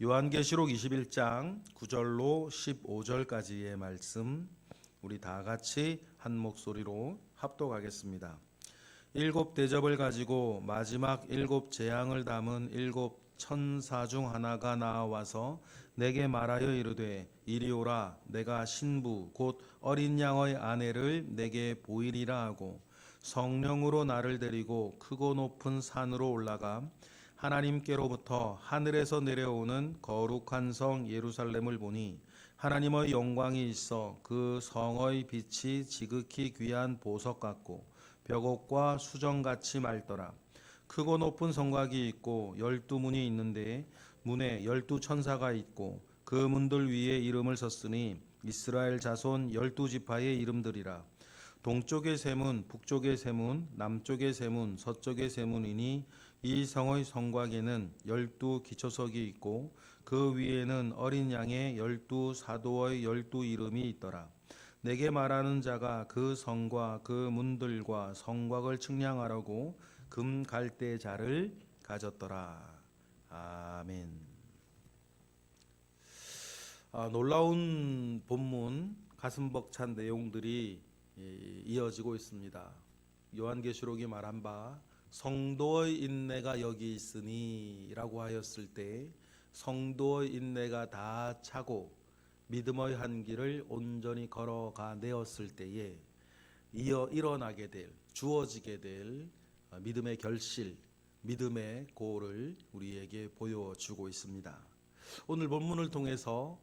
요한계시록 21장 9절로 15절까지의 말씀 우리 다 같이 한 목소리로 합독하겠습니다. 일곱 대접을 가지고 마지막 일곱 재앙을 담은 일곱 천사 중 하나가 나와서 내게 말하여 이르되 이리 오라. 내가 신부 곧 어린 양의 아내를 내게 보이리라 하고 성령으로 나를 데리고 크고 높은 산으로 올라가 하나님께로부터 하늘에서 내려오는 거룩한 성 예루살렘을 보니 하나님의 영광이 있어 그 성의 빛이 지극히 귀한 보석 같고 벽옥과 수정같이 맑더라. 크고 높은 성곽이 있고 12문이 있는데 문에 12천사가 있고 그 문들 위에 이름을 썼으니 이스라엘 자손 12지파의 이름들이라. 동쪽의 세 문, 북쪽의 세 문, 남쪽의 세 문, 서쪽의 세 문이니 이 성의 성곽에는 12기초석이 있고 그 위에는 어린 양의 12사도의 12 이름이 있더라. 내게 말하는 자가 그 성과 그 문들과 성곽을 측량하라고 금 갈대자를 가졌더라. 아멘. 놀라운 본문, 가슴 벅찬 내용들이 이어지고 있습니다. 요한계시록이 말한 바 성도의 인내가 여기 있으니 라고 하였을 때 성도의 인내가 다 차고 믿음의 한 길을 온전히 걸어가 내었을 때에 일어나게 될, 주어지게 될 믿음의 결실, 믿음의 고를 우리에게 보여주고 있습니다. 오늘 본문을 통해서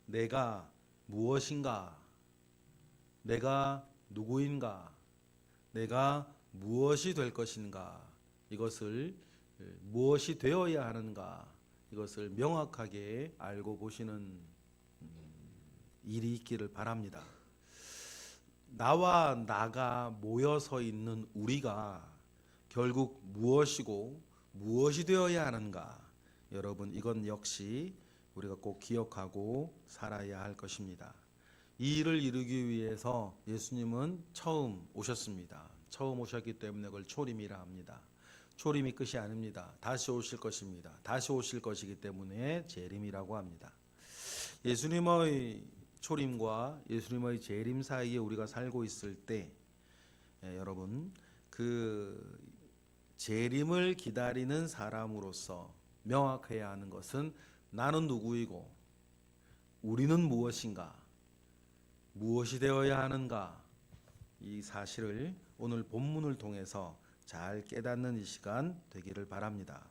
내가 무엇인가, 내가 누구인가, 내가 무엇이 될 것인가, 이것을 무엇이 되어야 하는가, 이것을 명확하게 알고 보시는 일이 있기를 바랍니다. 나와 나가 모여서 있는 우리가 결국 무엇이고 무엇이 되어야 하는가, 여러분 이건 역시 우리가 꼭 기억하고 살아야 할 것입니다. 이 일을 이루기 위해서 예수님은 처음 오셨습니다. 처음 오셨기 때문에 그걸 초림이라 합니다. 초림이 끝이 아닙니다. 다시 오실 것입니다. 다시 오실 것이기 때문에 재림이라고 합니다. 예수님의 초림과 예수님의 재림 사이에 우리가 살고 있을 때 여러분 그 재림을 기다리는 사람으로서 명확해야 하는 것은 나는 누구이고 우리는 무엇인가, 무엇이 되어야 하는가, 이 사실을 오늘 본문을 통해서 잘 깨닫는 이 시간 되기를 바랍니다.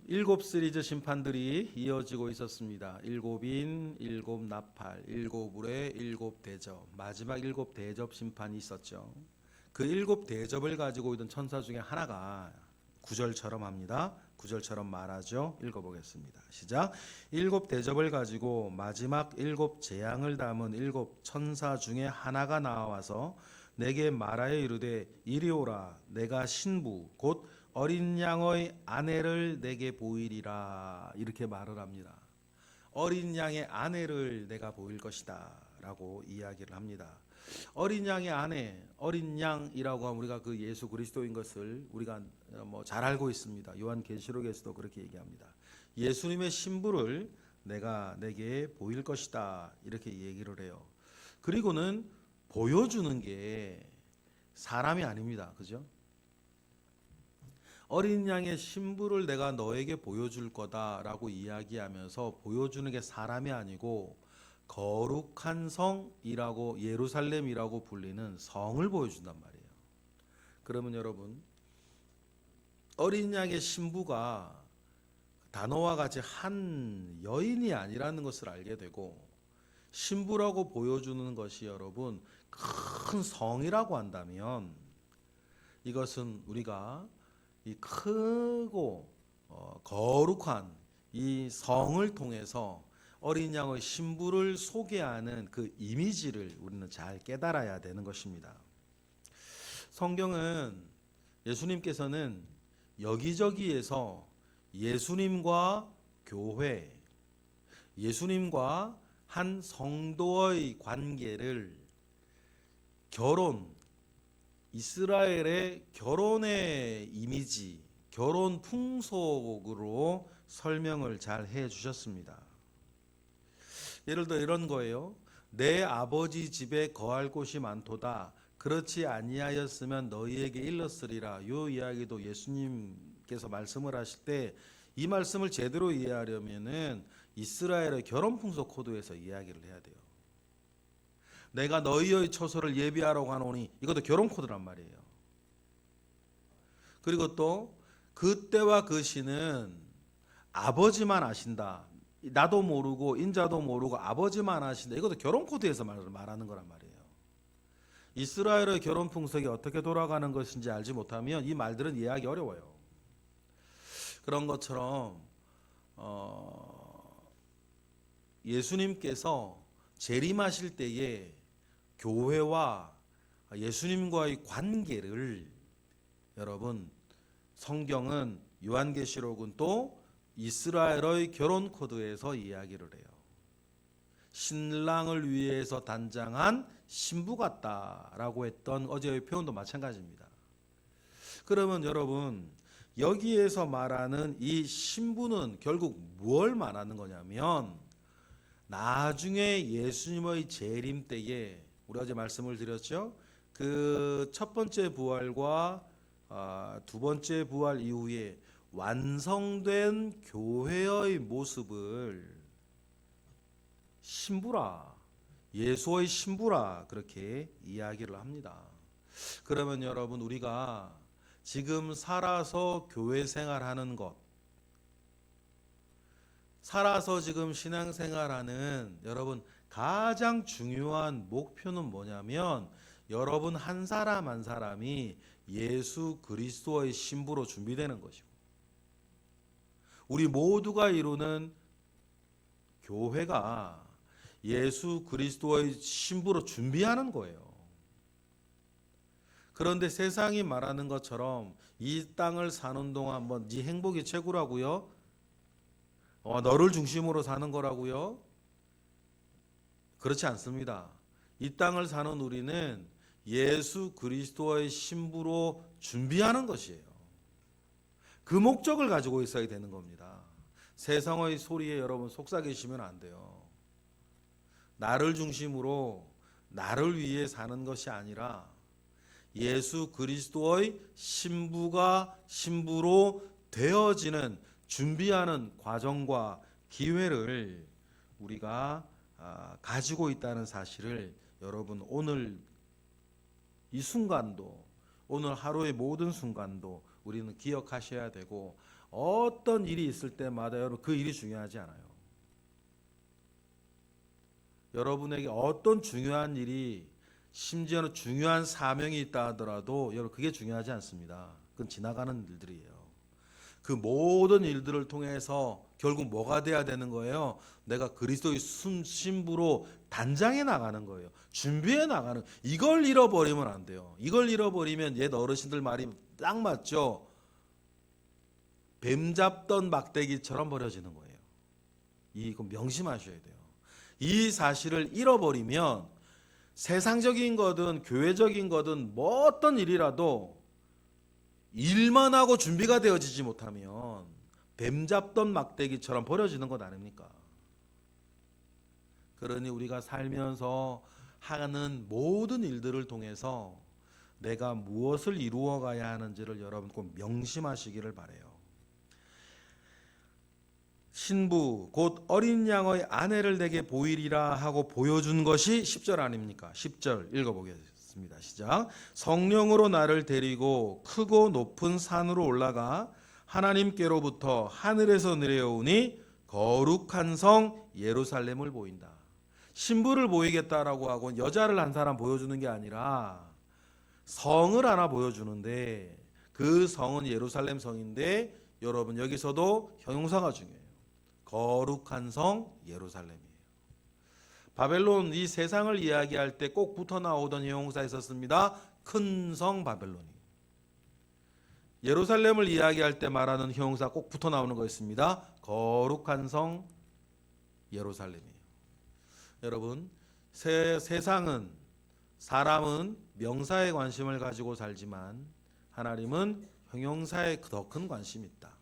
일곱 시리즈 심판들이 이어지고 있었습니다. 일곱인, 일곱 나팔, 일곱 우레, 일곱 대접, 마지막 일곱 대접 심판이 있었죠. 그 일곱 대접을 가지고 있던 천사 중에 하나가 구절처럼 합니다. 구절처럼 말하죠. 읽어보겠습니다. 시작. 일곱 대접을 가지고 마지막 일곱 재앙을 담은 일곱 천사 중에 하나가 나와서 내게 말하여 이르되 이리 오라. 내가 신부 곧 어린 양의 아내를 내게 보이리라. 이렇게 말을 합니다. 어린 양의 아내를 내가 보일 것이다 라고 이야기를 합니다. 어린 양의 아내, 어린 양이라고 하면 우리가 그 예수 그리스도인 것을 우리가 잘 알고 있습니다. 요한계시록에서도 그렇게 얘기합니다. 예수님의 신부를 내게 보일 것이다 이렇게 얘기를 해요. 그리고는 보여주는 게 사람이 아닙니다. 그죠? 어린 양의 신부를 내가 너에게 보여줄 거다라고 이야기하면서 보여주는 게 사람이 아니고 거룩한 성이라고 예루살렘이라고 불리는 성을 보여준단 말이에요. 그러면 여러분 어린 양의 신부가 단어와 같이 한 여인이 아니라는 것을 알게 되고 신부라고 보여주는 것이 여러분 큰 성이라고 한다면 이것은 우리가 이 크고 거룩한 이 성을 통해서 어린 양의 신부를 소개하는 그 이미지를 우리는 잘 깨달아야 되는 것입니다. 성경은 예수님께서는 여기저기에서 예수님과 교회, 예수님과 한 성도의 관계를 결혼, 이스라엘의 결혼의 이미지, 결혼 풍속으로 설명을 잘 해주셨습니다. 예를 들어 이런 거예요. 내 아버지 집에 거할 곳이 많도다. 그렇지 아니하였으면 너희에게 일렀으리라. 이 이야기도 예수님께서 말씀을 하실 때 이 말씀을 제대로 이해하려면은 이스라엘의 결혼 풍속 코드에서 이야기를 해야 돼요. 내가 너희의 처소를 예비하러 가노니, 이것도 결혼 코드란 말이에요. 그리고 또 그때와 그 시는 아버지만 아신다. 나도 모르고 인자도 모르고 아버지만 아신다. 이것도 결혼 코드에서 말하는 거란 말이에요. 이스라엘의 결혼 풍속이 어떻게 돌아가는 것인지 알지 못하면 이 말들은 이해하기 어려워요. 그런 것처럼 예수님께서 재림하실 때에 교회와 예수님과의 관계를 여러분 성경은 요한계시록은 또 이스라엘의 결혼 코드에서 이야기를 해요. 신랑을 위해서 단장한 신부 같다라고 했던 어제의 표현도 마찬가지입니다. 그러면 여러분 여기에서 말하는 이 신부는 결국 뭘 말하는 거냐면 나중에 예수님의 재림 때에 우리 어제 말씀을 드렸죠. 그 첫 번째 부활과 두 번째 부활 이후에 완성된 교회의 모습을 신부라, 예수의 신부라 그렇게 이야기를 합니다. 그러면 여러분 우리가 지금 살아서 교회 생활하는 것, 살아서 지금 신앙생활하는 여러분 가장 중요한 목표는 뭐냐면 여러분 한 사람 한 사람이 예수 그리스도의 신부로 준비되는 것이고 우리 모두가 이루는 교회가 예수 그리스도의 신부로 준비하는 거예요. 그런데 세상이 말하는 것처럼 이 땅을 사는 동안 뭐 네 행복이 최고라고요? 너를 중심으로 사는 거라고요? 그렇지 않습니다. 이 땅을 사는 우리는 예수 그리스도의 신부로 준비하는 것이에요. 그 목적을 가지고 있어야 되는 겁니다. 세상의 소리에 여러분 속삭이시면 안 돼요. 나를 중심으로 나를 위해 사는 것이 아니라 예수 그리스도의 신부로 되어지는 준비하는 과정과 기회를 우리가 가지고 있다는 사실을 여러분 오늘 이 순간도 오늘 하루의 모든 순간도 우리는 기억하셔야 되고 어떤 일이 있을 때마다 여러분 그 일이 중요하지 않아요. 여러분에게 어떤 중요한 일이 심지어는 중요한 사명이 있다 하더라도 여러분 그게 중요하지 않습니다. 그건 지나가는 일들이에요. 그 모든 일들을 통해서 결국 뭐가 돼야 되는 거예요? 내가 그리스도의 신부로 단장해 나가는 거예요. 준비해 나가는. 이걸 잃어버리면 안 돼요. 이걸 잃어버리면 옛 어르신들 말이 딱 맞죠. 뱀 잡던 막대기처럼 버려지는 거예요. 이거 명심하셔야 돼요. 이 사실을 잃어버리면 세상적인 거든 교회적인 거든 뭐 어떤 일이라도 일만 하고 준비가 되어지지 못하면 뱀 잡던 막대기처럼 버려지는 것 아닙니까? 그러니 우리가 살면서 하는 모든 일들을 통해서 내가 무엇을 이루어 가야 하는지를 여러분 꼭 명심하시기를 바라요. 신부 곧 어린 양의 아내를 내게 보이리라 하고 보여준 것이 10절 아닙니까? 10절 읽어보겠습니다. 시작. 성령으로 나를 데리고 크고 높은 산으로 올라가 하나님께로부터 하늘에서 내려오니 거룩한 성 예루살렘을 보인다. 신부를 보이겠다라고 하고 여자를 한 사람 보여주는 게 아니라 성을 하나 보여주는데 그 성은 예루살렘 성인데 여러분 여기서도 형용사가 중요해요. 거룩한 성 예루살렘이에요. 바벨론 이 세상을 이야기할 때 꼭 붙어 나오던 형용사 있었습니다. 큰 성 바벨론이. 예루살렘을 이야기할 때 말하는 형용사 꼭 붙어 나오는 거 있습니다. 거룩한 성 예루살렘이에요. 여러분 세상은 사람은 명사에 관심을 가지고 살지만 하나님은 형용사에 더 큰 관심이 있다.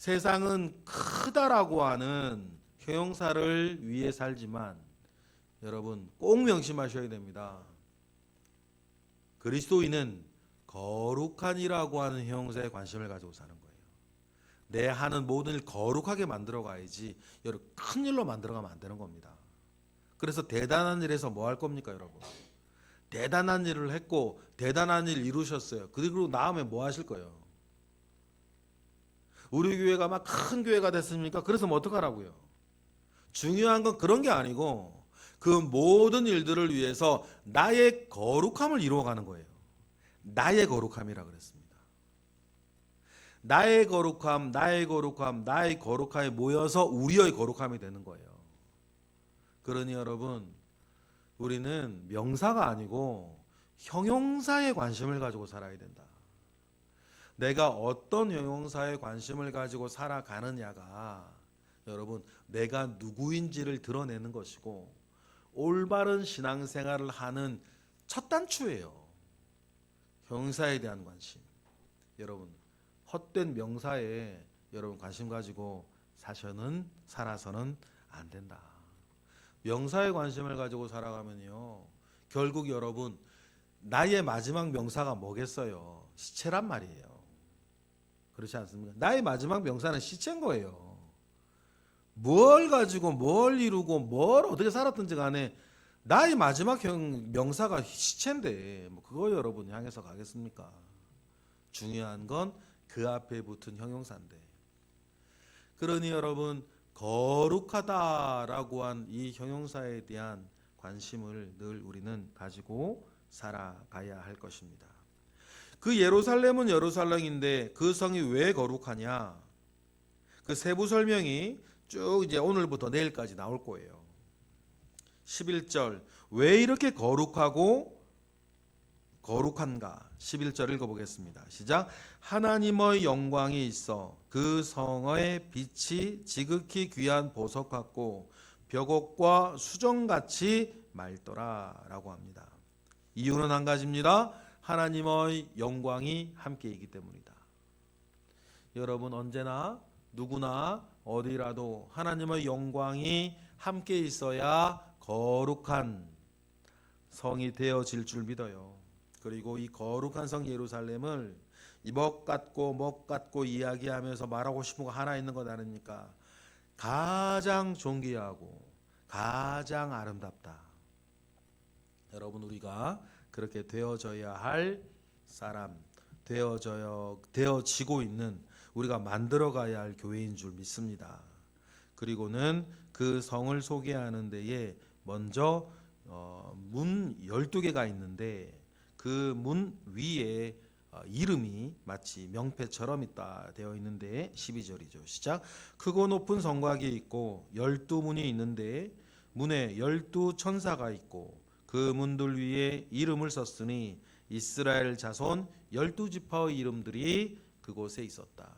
세상은 크다라고 하는 형용사를 위해 살지만 여러분 꼭 명심하셔야 됩니다. 그리스도인은 거룩한이라고 하는 형용사에 관심을 가지고 사는 거예요. 내 하는 모든 일 거룩하게 만들어 가야지 여러분 큰 일로 만들어 가면 안 되는 겁니다. 그래서 대단한 일에서 뭐 할 겁니까 여러분? 대단한 일을 했고 대단한 일 이루셨어요. 그리고 다음에 뭐 하실 거예요? 우리 교회가 막 큰 교회가 됐습니까? 그래서 뭐 어떡하라고요? 중요한 건 그런 게 아니고 그 모든 일들을 위해서 나의 거룩함을 이루어가는 거예요. 나의 거룩함이라 그랬습니다. 나의 거룩함, 나의 거룩함, 나의 거룩함이 모여서 우리의 거룩함이 되는 거예요. 그러니 여러분 우리는 명사가 아니고 형용사에 관심을 가지고 살아야 된다. 내가 어떤 형용사에 관심을 가지고 살아가느냐가 여러분 내가 누구인지를 드러내는 것이고 올바른 신앙생활을 하는 첫 단추예요. 형용사에 대한 관심. 여러분 헛된 명사에 여러분 관심 가지고 살아서는 안 된다. 명사에 관심을 가지고 살아가면요 결국 여러분 나의 마지막 명사가 뭐겠어요? 시체란 말이에요. 그렇지 않습니까? 나의 마지막 명사는 시체인 거예요. 뭘 가지고 뭘 이루고 뭘 어떻게 살았든지 간에 나의 마지막 명사가 시체인데 뭐 그거 여러분 향해서 가겠습니까? 중요한 건 그 앞에 붙은 형용사인데. 그러니 여러분 거룩하다라고 한 이 형용사에 대한 관심을 늘 우리는 가지고 살아가야 할 것입니다. 그 예루살렘은 예루살렘인데 그 성이 왜 거룩하냐? 그 세부 설명이 쭉 이제 오늘부터 내일까지 나올 거예요. 11절 왜 이렇게 거룩한가? 11절 읽어보겠습니다. 시작. 하나님의 영광이 있어 그 성의 빛이 지극히 귀한 보석 같고 벽옥과 수정같이 맑더라 라고 합니다. 이유는 한 가지입니다. 하나님의 영광이 함께 있기 때문이다. 여러분 언제나 누구나 어디라도 하나님의 영광이 함께 있어야 거룩한 성이 되어질 줄 믿어요. 그리고 이 거룩한 성 예루살렘을 먹 같고 이야기하면서 말하고 싶은 거 하나 있는 것 아닙니까? 가장 존귀하고 가장 아름답다. 여러분 우리가 그렇게 되어져야 할 사람, 되어지고 있는 우리가 만들어가야 할 교회인 줄 믿습니다. 그리고는 그 성을 소개하는 데에 먼저 문 12개가 있는데 그 문 위에 이름이 마치 명패처럼 있다 되어 있는데 12절이죠. 시작. 크고 높은 성곽이 있고 12문이 있는데 문에 12천사가 있고 그 문들 위에 이름을 썼으니 이스라엘 자손 12지파의 이름들이 그곳에 있었다.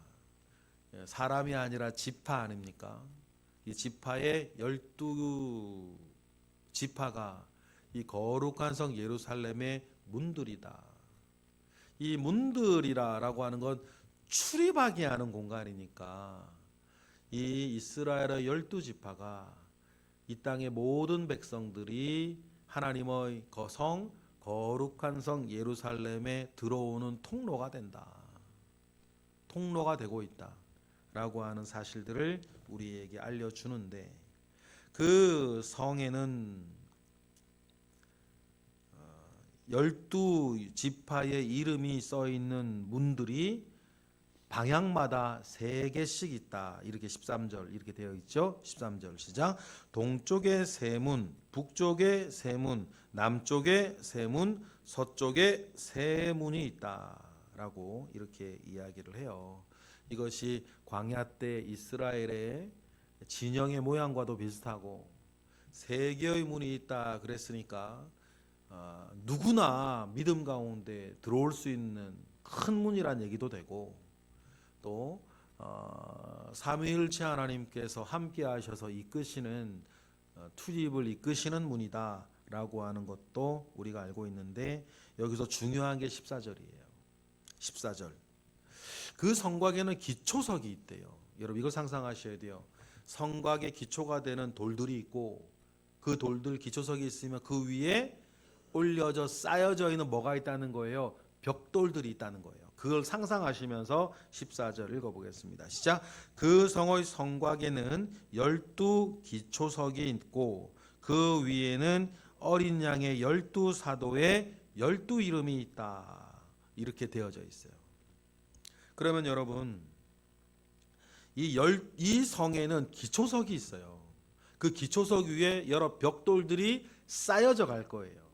사람이 아니라 지파 아닙니까? 이 지파의 12지파가 이 거룩한 성 예루살렘의 문들이다. 이 문들이라고 하는 건 출입하게 하는 공간이니까 이 이스라엘의 12지파가 이 땅의 모든 백성들이 하나님의 성 거룩한 성 예루살렘에 들어오는 통로가 된다. 통로가 되고 있다. 라고 하는 사실들을 우리에게 알려주는데 그 성에는 12지파의 이름이 써있는 문들이 방향마다 3개씩 있다. 이렇게 13절 이렇게 되어 있죠. 13절 시작. 동쪽에 3문, 북쪽에 3문, 남쪽에 3문, 서쪽에 3문이 있다. 라고 이렇게 이야기를 해요. 이것이 광야 때 이스라엘의 진영의 모양과도 비슷하고 3개의 문이 있다 그랬으니까 누구나 믿음 가운데 들어올 수 있는 큰 문이란 얘기도 되고 또 삼위일체 하나님께서 함께 하셔서 이끄시는 출입을 이끄시는 문이다 라고 하는 것도 우리가 알고 있는데 여기서 중요한 게 14절이에요. 14절 그 성곽에는 기초석이 있대요. 여러분 이걸 상상하셔야 돼요. 성곽의 기초가 되는 돌들이 있고 그 돌들 기초석이 있으면 그 위에 올려져 쌓여져 있는 뭐가 있다는 거예요? 벽돌들이 있다는 거예요. 그걸 상상하시면서 14절 읽어보겠습니다. 시작. 그 성의 성곽에는 12기초석이 있고 그 위에는 어린 양의 12사도의 12이름이 있다. 이렇게 되어져 있어요. 그러면 여러분 이 성에는 기초석이 있어요. 그 기초석 위에 여러 벽돌들이 쌓여져 갈 거예요.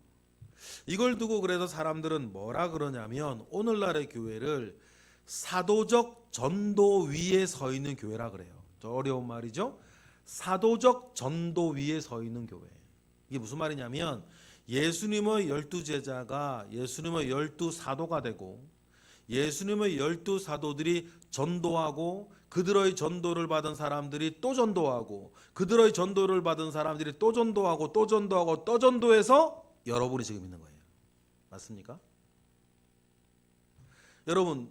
이걸 두고 그래서 사람들은 뭐라 그러냐면 오늘날의 교회를 사도적 전도 위에 서 있는 교회라 그래요. 저 어려운 말이죠. 사도적 전도 위에 서 있는 교회. 이게 무슨 말이냐면 예수님의 12제자가 예수님의 12사도가 되고 예수님의 12사도들이 전도하고 그들의 전도를 받은 사람들이 또 전도하고 그들의 전도를 받은 사람들이 또 전도하고 또 전도하고 또 전도해서 여러분이 지금 있는 거예요. 맞습니까? 여러분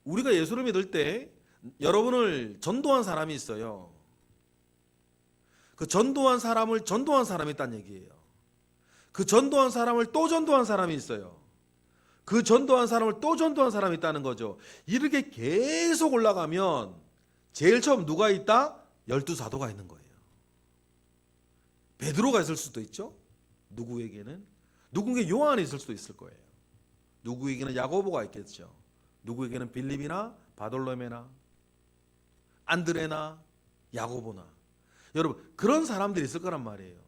우리가 예수를 믿을 때 여러분을 전도한 사람이 있어요. 그 전도한 사람을 전도한 사람이 있다는 얘기예요. 그 전도한 사람을 또 전도한 사람이 있어요. 그 전도한 사람을 또 전도한 사람이 있다는 거죠. 이렇게 계속 올라가면 제일 처음 누가 있다? 12사도가 있는 거예요. 베드로가 있을 수도 있죠. 누구에게는 요한이 있을 수도 있을 거예요. 누구에게는 야고보가 있겠죠. 누구에게는 빌립이나 바돌로메나 안드레나 야고보나 여러분 그런 사람들이 있을 거란 말이에요.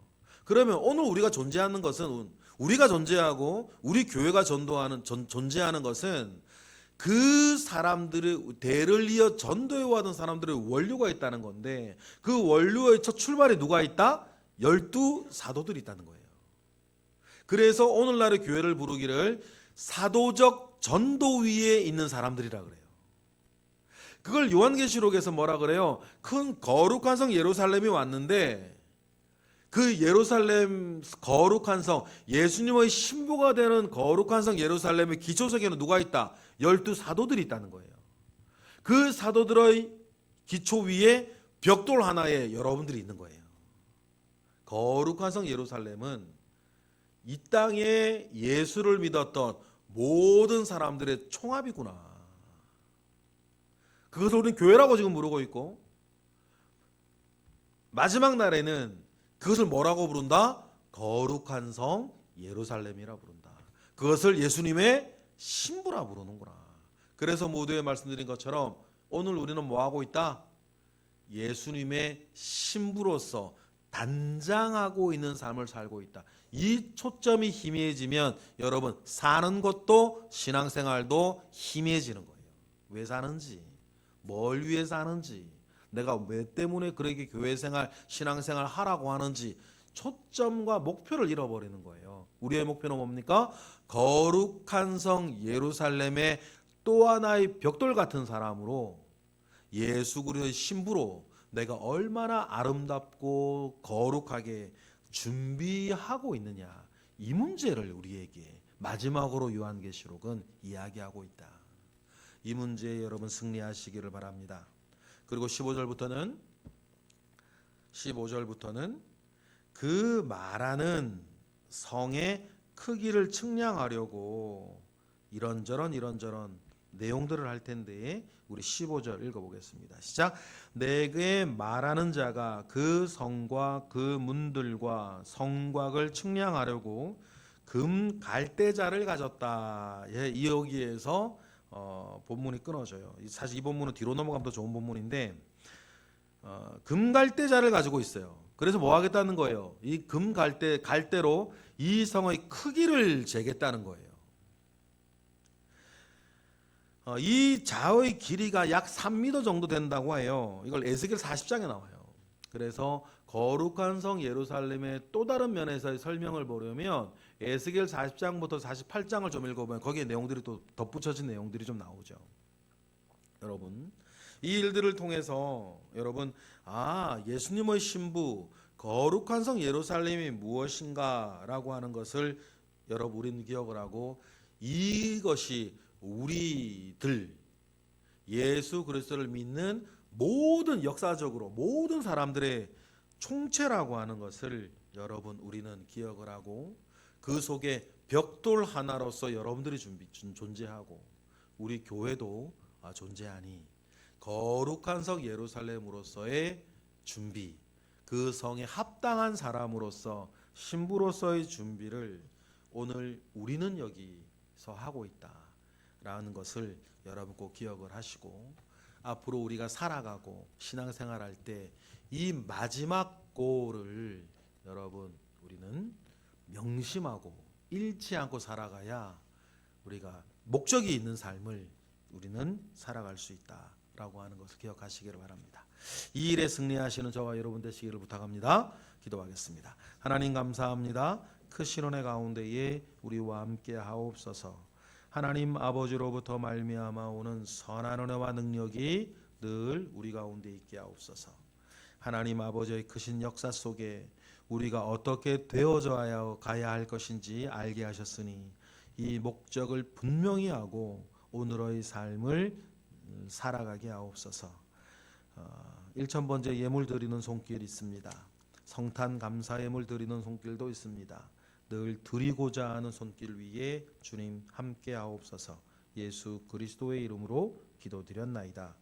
그러면 오늘 우리가 존재하는 것은 우리가 존재하고 우리 교회가 존재하는 것은 그 사람들의 대를 이어 전도해 왔던 사람들의 원류가 있다는 건데 그 원류의 첫 출발에 누가 있다? 12사도들이 있다는 거예요. 그래서 오늘날의 교회를 부르기를 사도적 전도 위에 있는 사람들이라 그래요. 그걸 요한계시록에서 뭐라 그래요? 큰 거룩한 성 예루살렘이 왔는데 그 예루살렘 거룩한 성 예수님의 신부가 되는 거룩한 성 예루살렘의 기초석에는 누가 있다? 12사도들이 있다는 거예요. 그 사도들의 기초 위에 벽돌 하나에 여러분들이 있는 거예요. 거룩한 성 예루살렘은 이 땅에 예수를 믿었던 모든 사람들의 총합이구나. 그것을 우리는 교회라고 지금 부르고 있고 마지막 날에는 그것을 뭐라고 부른다? 거룩한 성 예루살렘이라 부른다. 그것을 예수님의 신부라 부르는구나. 그래서 모두에 말씀드린 것처럼 오늘 우리는 뭐하고 있다? 예수님의 신부로서 단장하고 있는 삶을 살고 있다. 이 초점이 희미해지면 여러분 사는 것도 신앙생활도 희미해지는 거예요. 왜 사는지, 뭘 위해 사는지, 내가 왜 때문에 그렇게 교회생활, 신앙생활 하라고 하는지 초점과 목표를 잃어버리는 거예요. 우리의 목표는 뭡니까? 거룩한 성 예루살렘의 또 하나의 벽돌 같은 사람으로 예수 그리스도의 신부로 내가 얼마나 아름답고 거룩하게 준비하고 있느냐, 이 문제를 우리에게 마지막으로 요한계시록은 이야기하고 있다. 이 문제에 여러분 승리하시기를 바랍니다. 그리고 15절부터는 그 말하는 성의 크기를 측량하려고 이런저런 내용들을 할 텐데 우리 15절 읽어보겠습니다. 시작. 내게 말하는 자가 그 성과 그 문들과 성곽을 측량하려고 금 갈대자를 가졌다. 이 여기에서 본문이 끊어져요. 사실 이 본문은 뒤로 넘어가면 더 좋은 본문인데 금 갈대자를 가지고 있어요. 그래서 뭐 하겠다는 거예요? 이 금 갈대로 이 성의 크기를 재겠다는 거예요. 이 자의 길이가 약 3m 정도 된다고 해요. 이걸 에스겔 40장에 나와요. 그래서 거룩한 성 예루살렘의 또 다른 면에서의 설명을 보려면 에스겔 40장부터 48장을 좀 읽어보면 거기에 내용들이 또 덧붙여진 내용들이 좀 나오죠. 여러분 이 일들을 통해서 여러분 예수님의 신부 거룩한 성 예루살렘이 무엇인가 라고 하는 것을 여러분 우리는 기억을 하고 이것이 우리들 예수 그리스도를 믿는 모든 역사적으로 모든 사람들의 총체라고 하는 것을 여러분 우리는 기억을 하고 그 속에 벽돌 하나로서 여러분들이 존재하고 우리 교회도 존재하니 거룩한 성 예루살렘으로서의 준비, 그 성에 합당한 사람으로서 신부로서의 준비를 오늘 우리는 여기서 하고 있다라는 것을 여러분 꼭 기억을 하시고 앞으로 우리가 살아가고 신앙생활할 때 이 마지막 골을 여러분 우리는 명심하고 잃지 않고 살아가야 우리가 목적이 있는 삶을 우리는 살아갈 수 있다라고 하는 것을 기억하시기를 바랍니다. 이 일에 승리하시는 저와 여러분 되시기를 부탁합니다. 기도하겠습니다. 하나님 감사합니다. 크신 은혜 가운데에 우리와 함께 하옵소서. 하나님 아버지로부터 말미암아 오는 선한 은혜와 능력이 늘 우리 가운데 있게 하옵소서. 하나님 아버지의 크신 역사 속에 우리가 어떻게 되어져야 가야 할 것인지 알게 하셨으니 이 목적을 분명히 하고 오늘의 삶을 살아가게 하옵소서. 1000번째 예물 드리는 손길 있습니다. 성탄 감사 예물 드리는 손길도 있습니다. 늘 드리고자 하는 손길 위에 주님 함께 하옵소서. 예수 그리스도의 이름으로 기도드렸나이다.